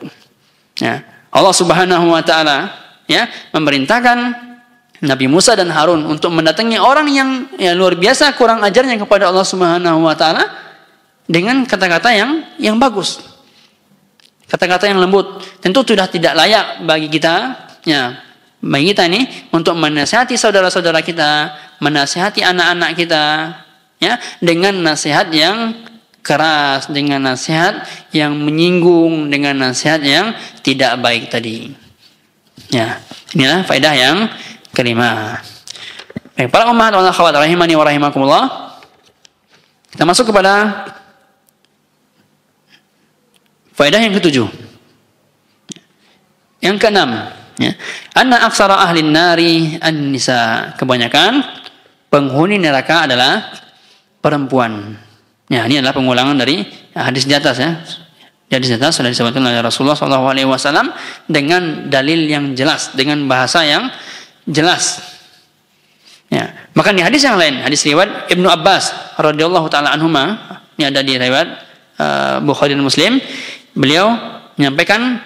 Ya. Allah Subhanahu wa taala ya memerintahkan Nabi Musa dan Harun untuk mendatangi orang yang ya, luar biasa kurang ajarnya kepada Allah Subhanahu wa taala dengan kata-kata yang bagus. Kata-kata yang lembut. Tentu sudah tidak layak bagi kita ya, bagi kita ini untuk menasihati saudara-saudara kita, menasihati anak-anak kita ya dengan nasihat yang keras, dengan nasihat yang menyinggung, dengan nasihat yang tidak baik tadi. Ya, inilah faedah yang kelima. Baik, para ummahat wal akhwat rahimani wa rahimakumullah. Kita masuk kepada faedah yang ketujuh. Yang keenam, ya. Anna aksara ahlin nari an-nisa. Kebanyakan penghuni neraka adalah perempuan. Ya, ini adalah pengulangan dari hadis di atas ya. Hadis di atas sudah disebutkan oleh Rasulullah SAW dengan dalil yang jelas, dengan bahasa yang jelas. Ya, bahkan di hadis yang lain, hadis riwayat Ibnu Abbas radhiyallahu taala anhuma, ini ada di riwayat Bukhari dan Muslim, beliau menyampaikan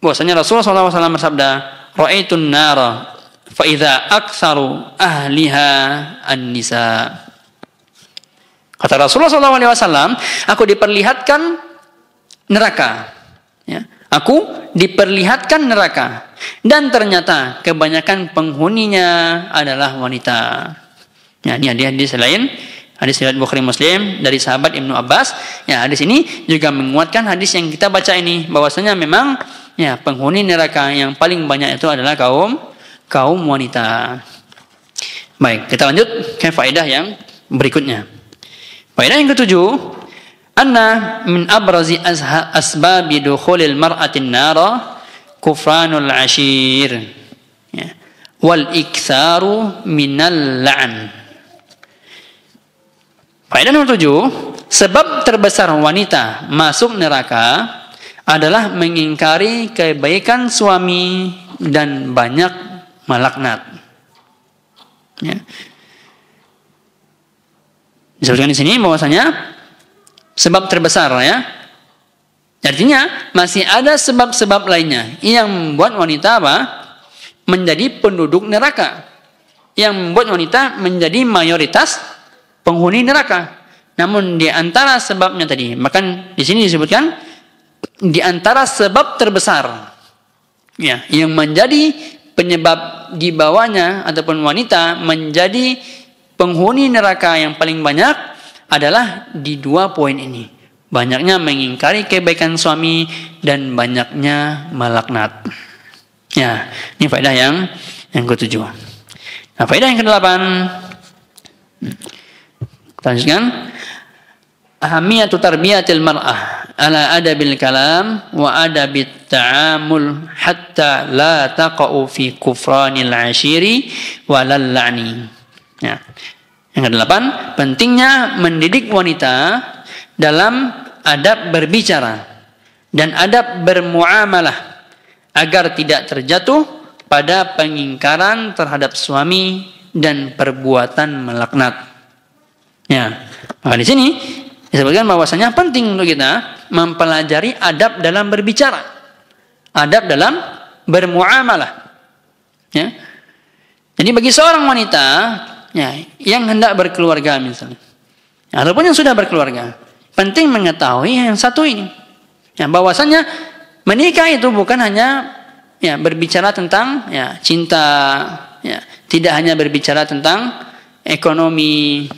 bahwasanya Rasulullah SAW bersabda, "Ra'aitun nara fa idza aktsaru ahliha an-nisa." Kata Rasulullah SAW, aku diperlihatkan neraka. Ya, aku diperlihatkan neraka. Dan ternyata kebanyakan penghuninya adalah wanita. Ya, ini hadis lain, hadis riwayat Bukhari Muslim dari sahabat Ibnu Abbas. Ya, hadis ini juga menguatkan hadis yang kita baca ini, bahwasanya memang ya penghuni neraka yang paling banyak itu adalah kaum wanita. Baik, kita lanjut ke faedah yang berikutnya. Faedah yang ketujuh, anna min abrazi asbabi dukhulil mar'atin nara kufranul ashir, ya, wal iktsaru minal la'n. Faedah nomor 7, sebab terbesar wanita masuk neraka adalah mengingkari kebaikan suami dan banyak melaknat. Ya. Disebutkan di sini bahwasanya sebab terbesar ya. Artinya masih ada sebab-sebab lainnya yang membuat wanita apa? Menjadi penduduk neraka. Yang membuat wanita menjadi mayoritas penghuni neraka. Namun di antara sebabnya tadi, bahkan di sini disebutkan di antara sebab terbesar ya yang menjadi penyebab di bawahnya ataupun wanita menjadi penghuni neraka yang paling banyak adalah di dua poin ini. Banyaknya mengingkari kebaikan suami dan banyaknya melaknat. Ya, ini faedah yang ketujuh. Nah, faedah yang kedelapan. Kita lanjutkan. Ahamiyatu tarbiyatil mar'ah ala adabil kalam wa adabit ta'amul hatta la taqa'u fi kufranil ashiri walal la'ni. Ya. Yang kedelapan, pentingnya mendidik wanita dalam adab berbicara dan adab bermuamalah agar tidak terjatuh pada pengingkaran terhadap suami dan perbuatan melaknat. Ya, maka di sini disebutkan bahwasanya penting untuk kita mempelajari adab dalam berbicara, adab dalam bermuamalah. Ya. Jadi bagi seorang wanita ya, yang hendak berkeluarga misalnya, ataupun yang sudah berkeluarga, penting mengetahui yang satu ini, ya, bahwasanya menikah itu bukan hanya ya berbicara tentang ya cinta, ya, tidak hanya berbicara tentang ekonomi,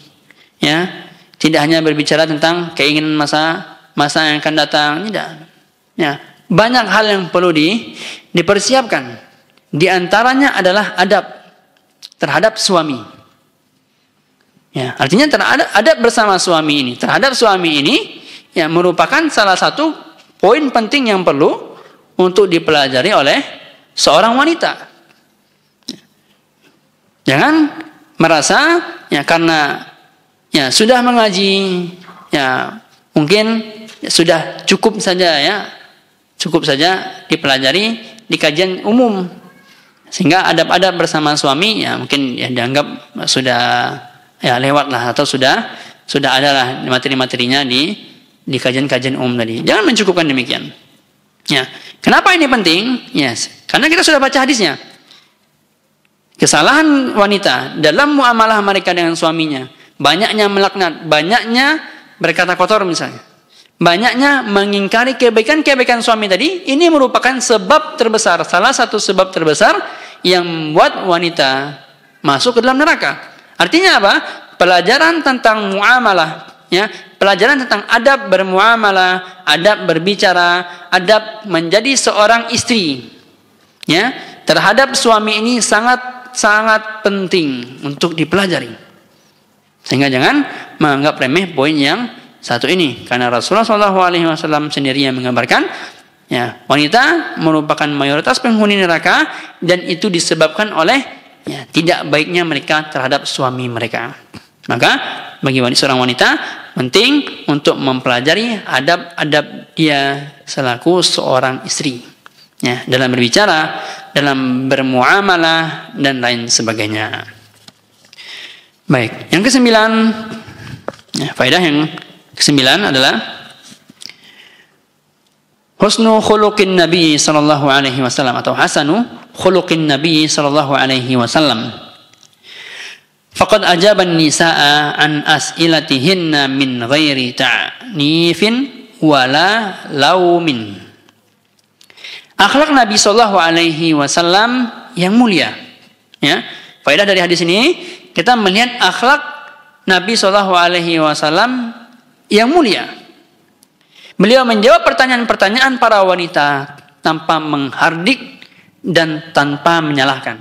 ya, tidak hanya berbicara tentang keinginan masa yang akan datang, tidak. Ya, banyak hal yang perlu dipersiapkan. Di antaranya adalah adab terhadap suami. Ya, artinya adab bersama suami ini, terhadap suami ini ya merupakan salah satu poin penting yang perlu untuk dipelajari oleh seorang wanita. Jangan merasa ya karena ya sudah mengaji ya mungkin sudah cukup saja dipelajari di kajian umum, sehingga adab-adab bersama suami ya mungkin ya dianggap sudah ya lewat lah, atau sudah adalah materi-materinya di kajian-kajian umum tadi. Jangan mencukupkan demikian. Ya, kenapa ini penting? Yes, karena kita sudah baca hadisnya. Kesalahan wanita dalam muamalah mereka dengan suaminya, banyaknya melaknat, banyaknya berkata kotor misalnya, banyaknya mengingkari kebaikan-kebaikan suami tadi, ini merupakan sebab terbesar, salah satu sebab terbesar yang membuat wanita masuk ke dalam neraka. Artinya apa? Pelajaran tentang muamalah, ya, pelajaran tentang adab bermuamalah, adab berbicara, adab menjadi seorang istri, ya, terhadap suami ini sangat penting untuk dipelajari. Sehingga jangan menganggap remeh poin yang satu ini, karena Rasulullah SAW sendiri yang mengabarkan, ya, wanita merupakan mayoritas penghuni neraka, dan itu disebabkan oleh ya, tidak baiknya mereka terhadap suami mereka. Maka bagi seorang wanita penting untuk mempelajari adab-adab dia selaku seorang istri, ya, dalam berbicara, dalam bermuamalah dan lain sebagainya. Baik, yang kesembilan, ya, faedah yang kesembilan adalah husnu khuluqin Nabi sallallahu alaihi wasallam, atau hasanu khuluqin Nabi sallallahu alaihi wasallam. Faqad ajaban nisaa an as'ilatihinna min ghairi ta'nifin wala laumin. Akhlak Nabi sallallahu alaihi wasallam yang mulia. Ya, faedah dari hadis ini kita melihat akhlak Nabi sallallahu alaihi wasallam yang mulia. Beliau menjawab pertanyaan-pertanyaan para wanita tanpa menghardik dan tanpa menyalahkan.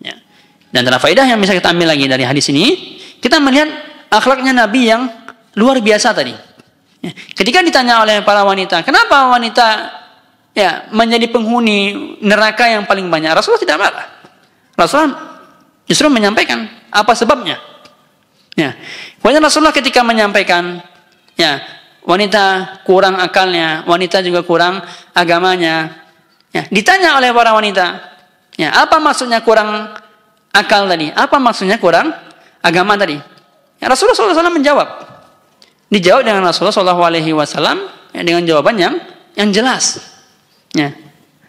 Ya. Dan antara faedah yang bisa kita ambil lagi dari hadis ini, kita melihat akhlaknya Nabi yang luar biasa tadi. Ya. Ketika ditanya oleh para wanita, kenapa wanita ya menjadi penghuni neraka yang paling banyak, Rasulullah tidak marah. Rasulullah justru menyampaikan apa sebabnya. Ya. Kemudian Rasulullah ketika menyampaikan, ya, wanita kurang akalnya, wanita juga kurang agamanya. Ya, ditanya oleh para wanita, ya, apa maksudnya kurang akal tadi? Apa maksudnya kurang agama tadi? Ya, Rasulullah SAW menjawab. Dijawab dengan Rasulullah SAW ya, dengan jawaban yang jelas, ya,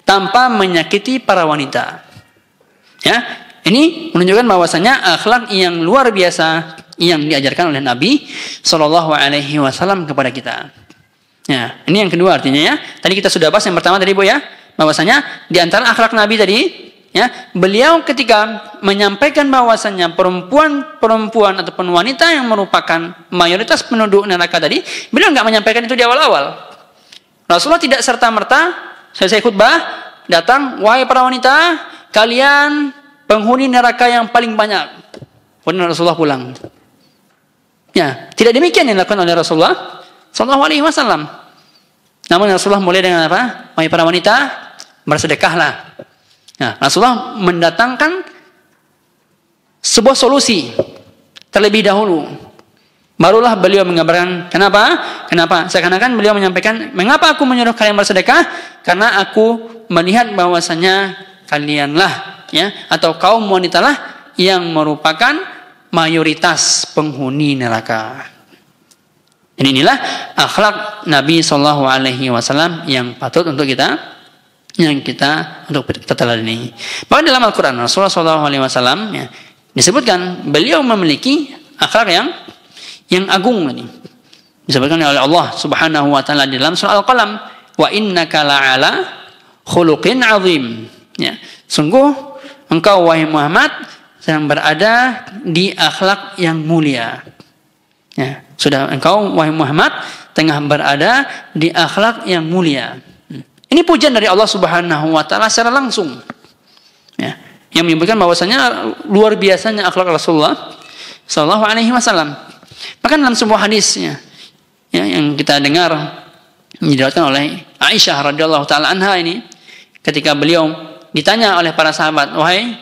tanpa menyakiti para wanita. Ya, ini menunjukkan bahwasanya akhlak yang luar biasa yang diajarkan oleh Nabi SAW kepada kita. Ya, ini yang kedua artinya, ya. Tadi kita sudah bahas yang pertama tadi, Bu, ya, bahwasanya di antara akhlak Nabi tadi, ya, beliau ketika menyampaikan bahwasanya perempuan ataupun wanita yang merupakan mayoritas penduduk neraka tadi, beliau nggak menyampaikan itu di awal-awal. Rasulullah tidak serta-merta selesai khutbah datang, wahai para wanita, kalian penghuni neraka yang paling banyak. Kemudian Rasulullah pulang. Ya, tidak demikian yang dilakukan oleh Rasulullah SAW. Namun Rasulullah mulai dengan apa? Wahai para wanita, bersedekahlah. Nah, Rasulullah mendatangkan sebuah solusi terlebih dahulu. Barulah beliau mengabarkan, kenapa? Seakan-akan beliau menyampaikan, mengapa aku menyuruh kalian bersedekah? Karena aku melihat bahwasanya kalianlah, ya, atau kaum wanitalah yang merupakan mayoritas penghuni neraka. Dan inilah akhlak Nabi Shallallahu Alaihi Wasallam yang patut untuk kita teladani. Bahkan dalam Al-Quran Rasulullah Shallallahu Alaihi Wasallam, ya, disebutkan beliau memiliki akhlak yang agung tadi. Disebutkan oleh Allah Subhanahu wa taala di dalam surah Al-Qalam, wa innaka la'ala khuluqin 'azim. Ya, sungguh engkau wahai Muhammad sedang berada di akhlak yang mulia. Ya, sudah engkau wahai Muhammad tengah berada di akhlak yang mulia. Ini pujian dari Allah Subhanahu wa taala secara langsung. Ya, yang menyebutkan bahwasanya luar biasanya akhlak Rasulullah sallallahu alaihi wasallam. Bahkan dalam sebuah hadisnya, ya, yang kita dengar diriwayatkan oleh Aisyah radhiyallahu taala anha ini, ketika beliau ditanya oleh para sahabat, wahai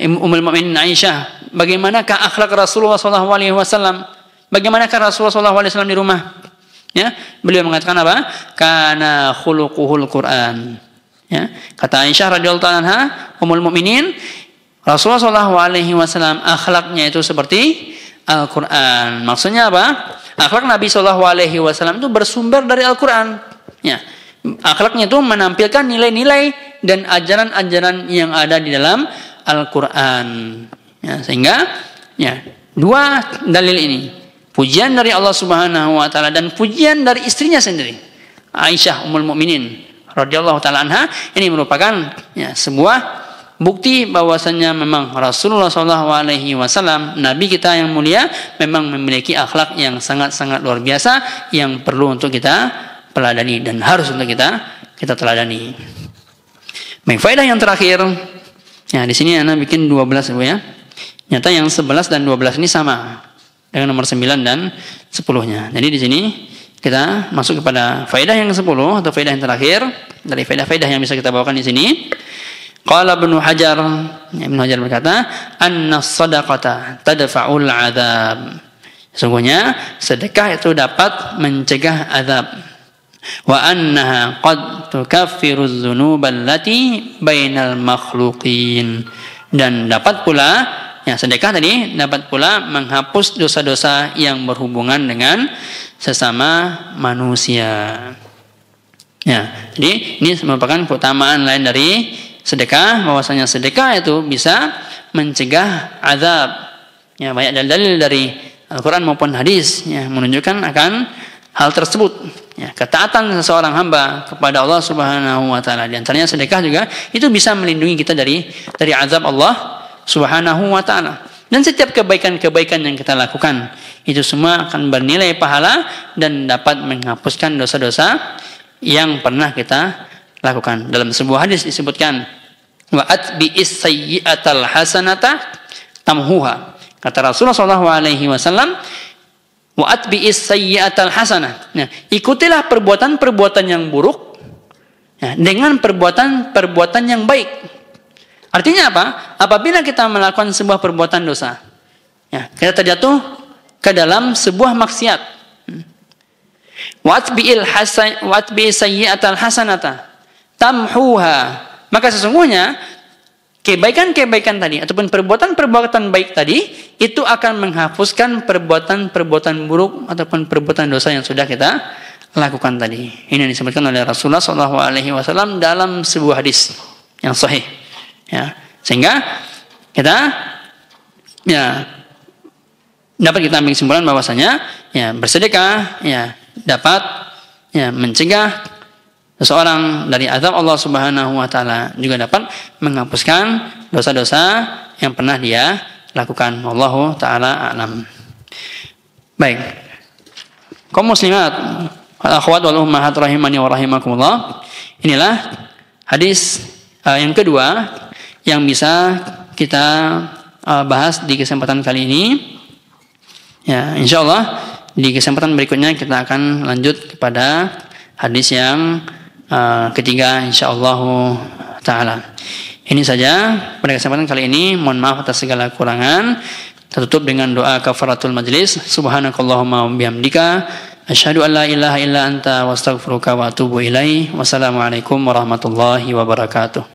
Ummul Mukminin Aisyah, bagaimanakah akhlak Rasulullah sallallahu alaihi wasallam? Bagaimanakah Rasulullah sallallahu alaihi wasallam di rumah? Ya, beliau mengatakan apa? Kana khuluquhul Quran. Ya, kata Aisyah radhiyallahu taala anha, Ummul Mukminin, Rasulullah sallallahu alaihi wasallam akhlaknya itu seperti Al-Quran. Maksudnya apa? Akhlak Nabi Shallallahu Alaihi Wasallam itu bersumber dari Al-Quran. Ya, akhlaknya itu menampilkan nilai-nilai dan ajaran-ajaran yang ada di dalam Al-Quran. Ya, sehingga, ya, dua dalil ini, pujian dari Allah Subhanahu Wa Taala dan pujian dari istrinya sendiri, Aisyah Ummul Mukminin radhiyallahu taala anha, ini merupakan, ya, sebuah bukti bahwasanya memang Rasulullah SAW, Nabi kita yang mulia, memang memiliki akhlak yang sangat-sangat luar biasa yang perlu untuk kita teladani dan harus untuk kita teladani. Baik, faedah yang terakhir, ya, di sini Ana bikin 12 ya. Nyata yang 11 dan 12 ini sama dengan nomor 9 dan 10-nya. Jadi di sini kita masuk kepada faedah yang 10 atau faedah yang terakhir dari faedah-faedah yang bisa kita bawakan di sini. Qala Ibnu Hajar berkata, "Annas-shadaqata tadfa'ul 'adzab." Sesungguhnya sedekah itu dapat mencegah azab. Wa annaha qad tukaffiru adz-dzunuba allati bainal makhluqin. Dan dapat pula, ya, sedekah tadi dapat pula menghapus dosa-dosa yang berhubungan dengan sesama manusia. Ya, jadi ini merupakan keutamaan lain dari sedekah, bahwasanya sedekah itu bisa mencegah azab. Ya, banyak dalil dari Al-Quran maupun hadis, ya, menunjukkan akan hal tersebut. Ya, ketaatan seseorang hamba kepada Allah Subhanahu Wa Taala, di antaranya sedekah juga itu bisa melindungi kita dari azab Allah Subhanahu Wa Taala. Dan setiap kebaikan-kebaikan yang kita lakukan itu semua akan bernilai pahala dan dapat menghapuskan dosa-dosa yang pernah kita lakukan. Dalam sebuah hadis disebutkan, wa atbi'is sayyi'atal hasanata tamhuha. Kata Rasulullah sallallahu alaihi wasallam, wa atbi'is sayyi'atal hasanah. Nah, ikutilah perbuatan-perbuatan yang buruk, ya, dengan perbuatan-perbuatan yang baik. Artinya apa? Apabila kita melakukan sebuah perbuatan dosa, ya, kita terjatuh ke dalam sebuah maksiat. Wa atbi'is sayyi'atal hasanata tamhuha, maka sesungguhnya kebaikan-kebaikan tadi ataupun perbuatan-perbuatan baik tadi itu akan menghapuskan perbuatan-perbuatan buruk ataupun perbuatan dosa yang sudah kita lakukan tadi. Ini yang disebutkan oleh Rasulullah SAW dalam sebuah hadis yang sahih. Ya, sehingga kita, ya, dapat kita ambil kesimpulan bahwasanya, ya, bersedekah, ya, dapat, ya, mencegah seseorang dari azab Allah Subhanahu Wa Taala, juga dapat menghapuskan dosa-dosa yang pernah dia lakukan. Wallahu taala a'lam. Baik, kaum muslimat, akhwat wal ummahat rahimani wa rahimakumullah. Inilah hadis yang kedua yang bisa kita bahas di kesempatan kali ini. Ya, insyaallah di kesempatan berikutnya kita akan lanjut kepada hadis yang ketiga insyaallah taala. Ini saja pada kesempatan kali ini. Mohon maaf atas segala kekurangan. Kita tutup dengan doa kafaratul majlis. Subhanakallahumma wa bihamdika asyhadu an la ilaha illa anta wa astaghfiruka wa atubu ilaik. Wassalamualaikum warahmatullahi wabarakatuh.